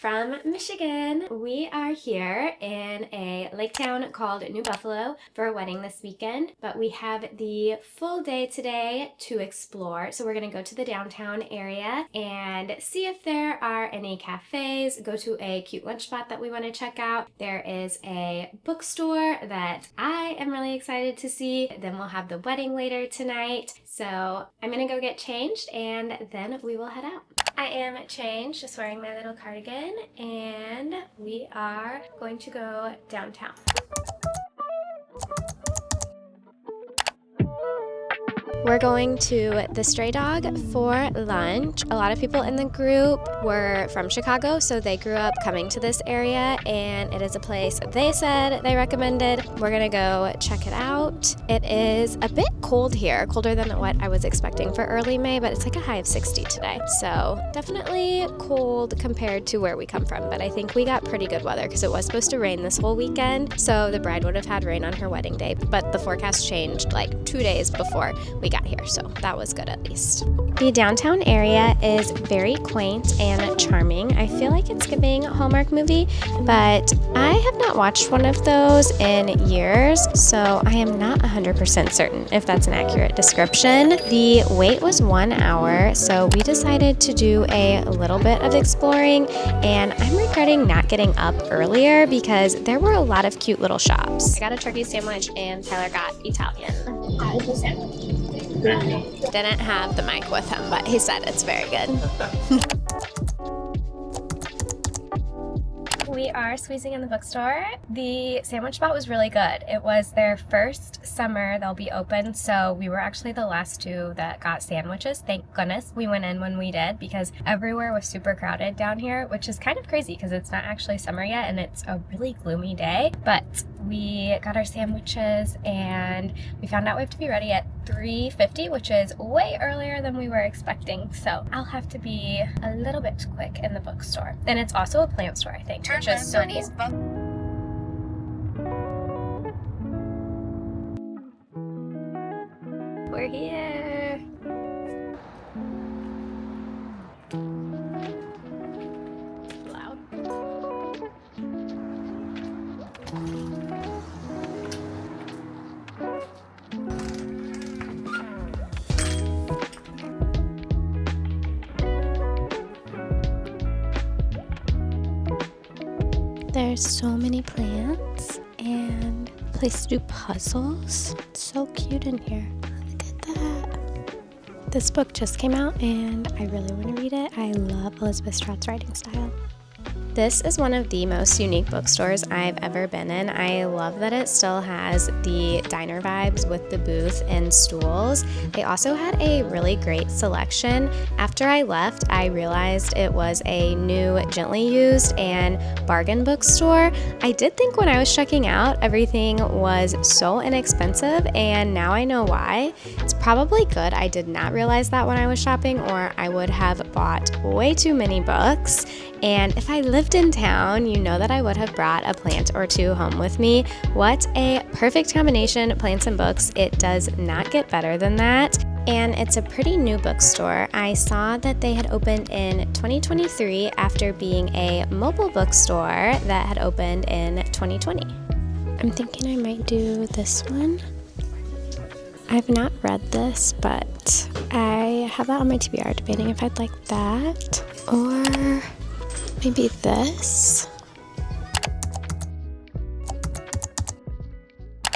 from Michigan. We are here in a lake town called New Buffalo for a wedding this weekend, but we have the full day today to explore. So we're gonna go to the downtown area and see if there are any cafes, go to a cute lunch spot that we want to check out. There is a bookstore that I am really excited to see. Then we'll have the wedding later tonight. So I'm gonna go get changed and then we will head out. I am changed, just wearing my little cardigan, and we are going to go downtown. We're going to the Stray Dog for lunch. A lot of people in the group were from Chicago, so they grew up coming to this area, and it is a place they said they recommended. We're gonna go check it out. It is a bit cold here, colder than what I was expecting for early May, but it's like a high of 60 today. So definitely cold compared to where we come from, but I think we got pretty good weather because it was supposed to rain this whole weekend, so the bride would have had rain on her wedding day, but the forecast changed like 2 days before we got here, so that was good at least. The downtown area is very quaint and charming. I feel like it's giving a Hallmark movie, but I have not watched one of those in years, so I am not 100% certain if that's an accurate description. The wait was 1 hour, so we decided to do a little bit of exploring, and I'm regretting not getting up earlier because there were a lot of cute little shops. I got a turkey sandwich and Tyler got Italian. How was the sandwich? Didn't have the mic with him, but he said it's very good. We are squeezing in the bookstore. The sandwich spot was really good. It was their first summer they'll be open, so we were actually the last two that got sandwiches. Thank goodness we went in when we did because everywhere was super crowded down here, which is kind of crazy because it's not actually summer yet and it's a really gloomy day. But we got our sandwiches and we found out we have to be ready at 3:50, which is way earlier than we were expecting. So I'll have to be a little bit quick in the bookstore. And it's also a plant store, I think, which is so cool. We're here. Loud. There's so many plants and a place to do puzzles. It's so cute in here. Look at that. This book just came out and I really want to read it. I love Elizabeth Strout's writing style. This is one of the most unique bookstores I've ever been in. I love that it still has the diner vibes with the booth and stools. They also had a really great selection. After I left, I realized it was a new, gently used and bargain bookstore. I did think when I was checking out, everything was so inexpensive, and now I know why. It's probably good I did not realize that when I was shopping, or I would have bought way too many books. And if I lived in town, you know that I would have brought a plant or two home with me. What a perfect combination, plants and books. It does not get better than that. And it's a pretty new bookstore. I saw that they had opened in 2023 after being a mobile bookstore that had opened in 2020. I'm thinking I might do this one. I've not read this, but I have that on my TBR, debating if I'd like that or maybe this.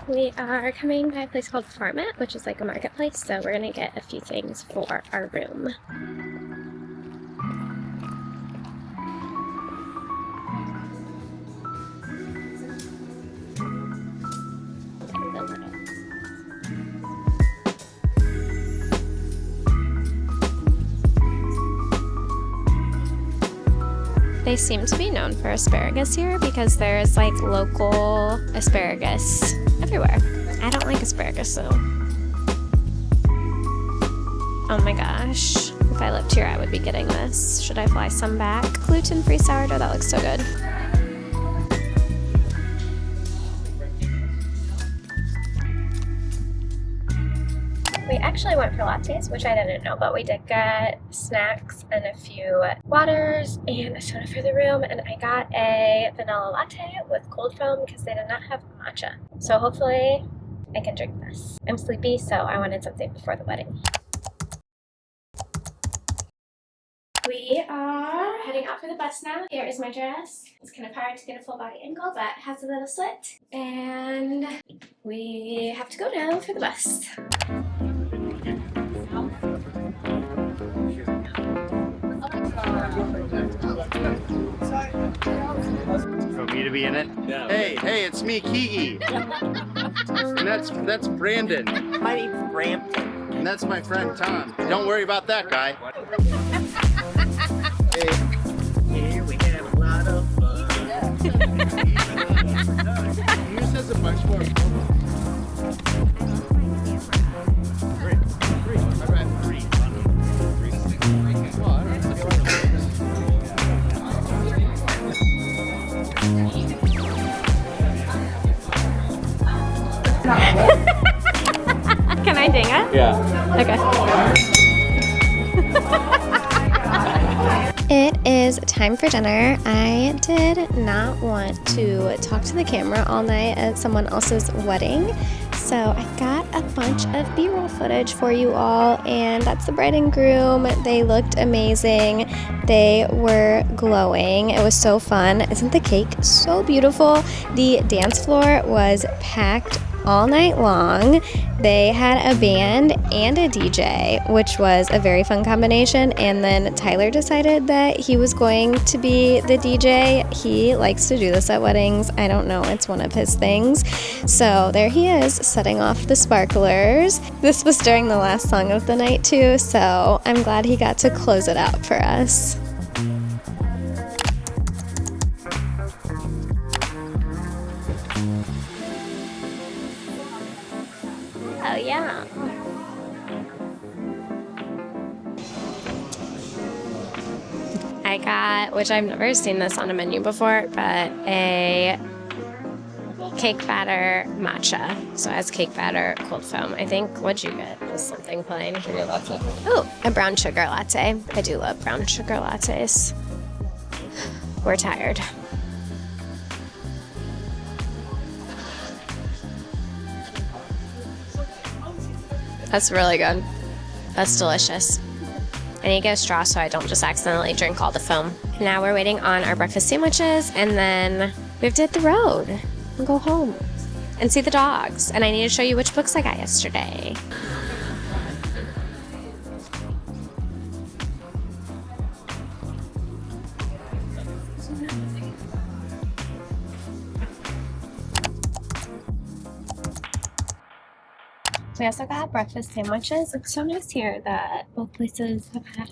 We are coming by a place called Farmit, which is like a marketplace, so we're gonna get a few things for our room. They seem to be known for asparagus here because there's like local asparagus everywhere. I don't like asparagus though. Oh my gosh. If I lived here, I would be getting this. Should I fly some back? Gluten-free sourdough, that looks so good. We actually went for lattes, which I didn't know, but we did get snacks and a few waters and a soda for the room, and I got a vanilla latte with cold foam because they did not have matcha. So hopefully I can drink this. I'm sleepy, so I wanted something before the wedding. We are heading out for the bus now. Here is my dress. It's kind of hard to get a full body angle, but it has a little slit. And we have to go now for the bus. For me to be in it? Yeah. Hey, it's me, Kiki. And that's Brandon. My name's Brampton. And that's my friend Tom. Don't worry about that guy. Here we have a lot of fun. Yours has a bunch more. Can I ding it? Yeah. Okay. It is time for dinner. I did not want to talk to the camera all night at someone else's wedding, so I got a bunch of B-roll footage for you all, and that's the bride and groom. They looked amazing. They were glowing. It was so fun. Isn't the cake so beautiful? The dance floor was packed all night long. They had a band and a DJ, which was a very fun combination. And then Tyler decided that he was going to be the DJ. He likes to do this at weddings. I don't know, it's one of his things. So there he is, setting off the sparklers. This was during the last song of the night too, so I'm glad he got to close it out for us. Oh yeah. I got, which I've never seen this on a menu before, but a cake batter matcha. So it has cake batter, cold foam. I think, what'd you get? Just something plain. Sugar latte. Ooh, a brown sugar latte. I do love brown sugar lattes. We're tired. That's really good. That's delicious. I need to get a straw so I don't just accidentally drink all the foam. Now we're waiting on our breakfast sandwiches, and then we have to hit the road and go home and see the dogs. And I need to show you which books I got yesterday. We also got breakfast sandwiches. It's so nice here that both places have had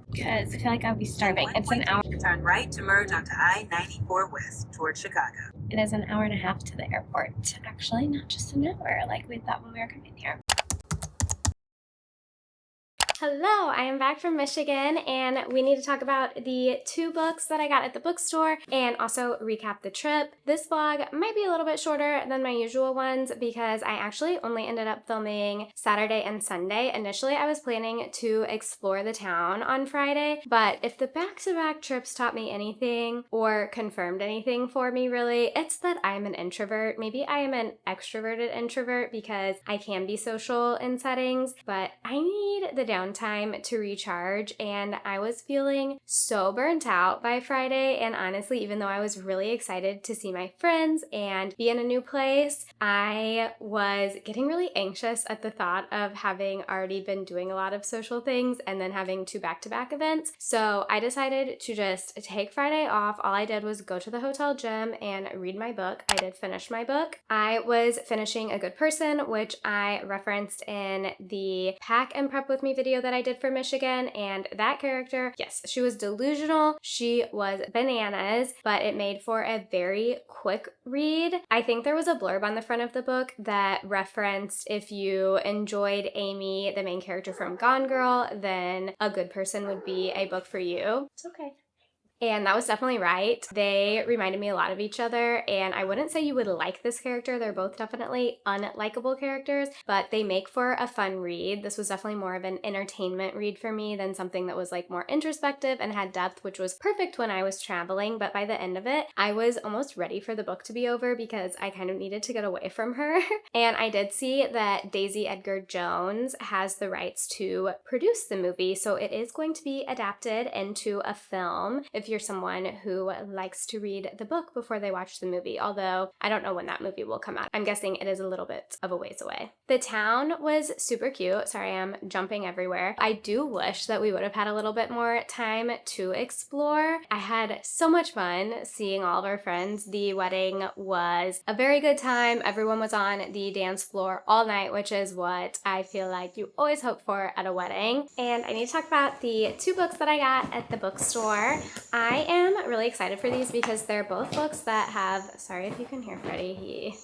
because I feel like I'll be starving. It's an hour. Turn right to merge onto I-94 West towards Chicago. It is an hour and a half to the airport. Actually, not just an hour like we thought when we were coming here. Hello, I am back from Michigan, and we need to talk about the 2 books that I got at the bookstore and also recap the trip. This vlog might be a little bit shorter than my usual ones because I actually only ended up filming Saturday and Sunday. Initially, I was planning to explore the town on Friday, but if the back-to-back trips taught me anything or confirmed anything for me really, it's that I'm an introvert. Maybe I am an extroverted introvert because I can be social in settings, but I need the downtime to recharge, and I was feeling so burnt out by Friday. And honestly, even though I was really excited to see my friends and be in a new place, I was getting really anxious at the thought of having already been doing a lot of social things and then having 2 back-to-back events. So I decided to just take Friday off. All I did was go to the hotel gym and read my book. I did finish my book. I was finishing A Good Person, which I referenced in the Pack and Prep With Me video that I did for Michigan, and that character, yes, she was delusional, she was bananas, but it made for a very quick read. I think there was a blurb on the front of the book that referenced if you enjoyed Amy, the main character from Gone Girl, then A Good Person would be a book for you. It's okay. And that was definitely right. They reminded me a lot of each other, and I wouldn't say you would like this character. They're both definitely unlikable characters, but they make for a fun read. This was definitely more of an entertainment read for me than something that was like more introspective and had depth, which was perfect when I was traveling. But by the end of it, I was almost ready for the book to be over because I kind of needed to get away from her. And I did see that Daisy Edgar Jones has the rights to produce the movie, so it is going to be adapted into a film if you're someone who likes to read the book before they watch the movie, although I don't know when that movie will come out. I'm guessing it is a little bit of a ways away. The town was super cute. Sorry, I'm jumping everywhere. I do wish that we would have had a little bit more time to explore. I had so much fun seeing all of our friends. The wedding was a very good time. Everyone was on the dance floor all night, which is what I feel like you always hope for at a wedding. And I need to talk about the 2 books that I got at the bookstore. I am really excited for these because they're both books that have, sorry if you can hear Freddie,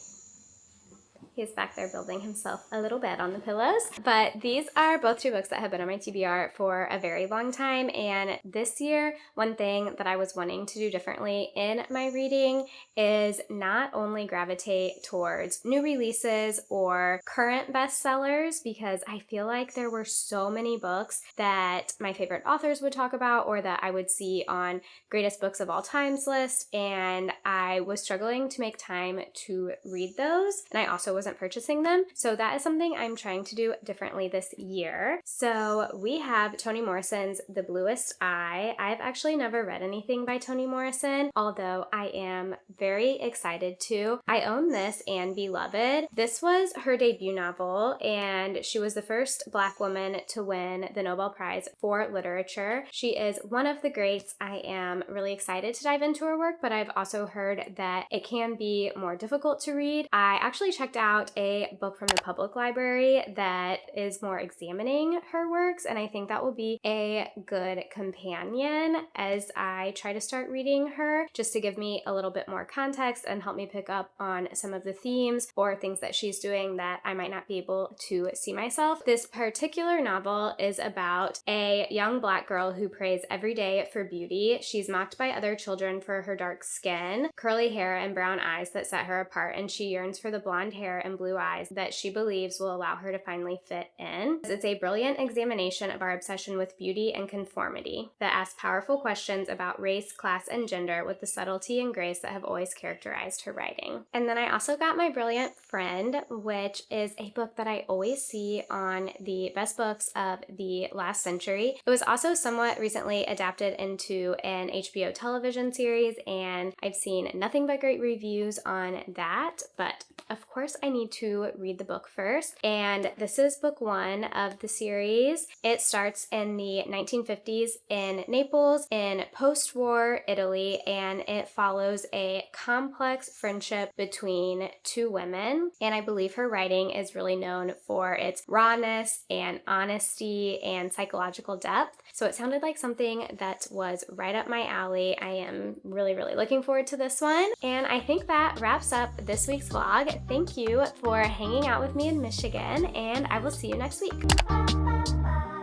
he's back there building himself a little bed on the pillows. But these are both 2 books that have been on my TBR for a very long time. And this year, one thing that I was wanting to do differently in my reading is not only gravitate towards new releases or current bestsellers, because I feel like there were so many books that my favorite authors would talk about or that I would see on greatest books of all times list, and I was struggling to make time to read those, and I also wasn't purchasing them. So that is something I'm trying to do differently this year. So we have Toni Morrison's The Bluest Eye. I've actually never read anything by Toni Morrison, although I am very excited to. I own this and Beloved. This was her debut novel, and she was the first Black woman to win the Nobel Prize for Literature. She is one of the greats. I am really excited to dive into her work, but I've also heard that it can be more difficult to read. I actually checked out a book from the public library that is more examining her works, and I think that will be a good companion as I try to start reading her, just to give me a little bit more context and help me pick up on some of the themes or things that she's doing that I might not be able to see myself. This particular novel is about a young Black girl who prays every day for beauty. She's mocked by other children for her dark skin, curly hair, and brown eyes that set her apart, and she yearns for the blonde hair and blue eyes that she believes will allow her to finally fit in. It's a brilliant examination of our obsession with beauty and conformity that asks powerful questions about race, class, and gender with the subtlety and grace that have always characterized her writing. And then I also got My Brilliant Friend, which is a book that I always see on the best books of the last century. It was also somewhat recently adapted into an HBO television series, and I've seen nothing but great reviews on that, but of course I need to read the book first. And this is book 1 of the series. It starts in the 1950s in Naples in post-war Italy, and it follows a complex friendship between 2 women. And I believe her writing is really known for its rawness and honesty and psychological depth. So it sounded like something that was right up my alley. I am really looking forward to this one. And I think that wraps up this week's vlog. Thank you for hanging out with me in Michigan, and I will see you next week.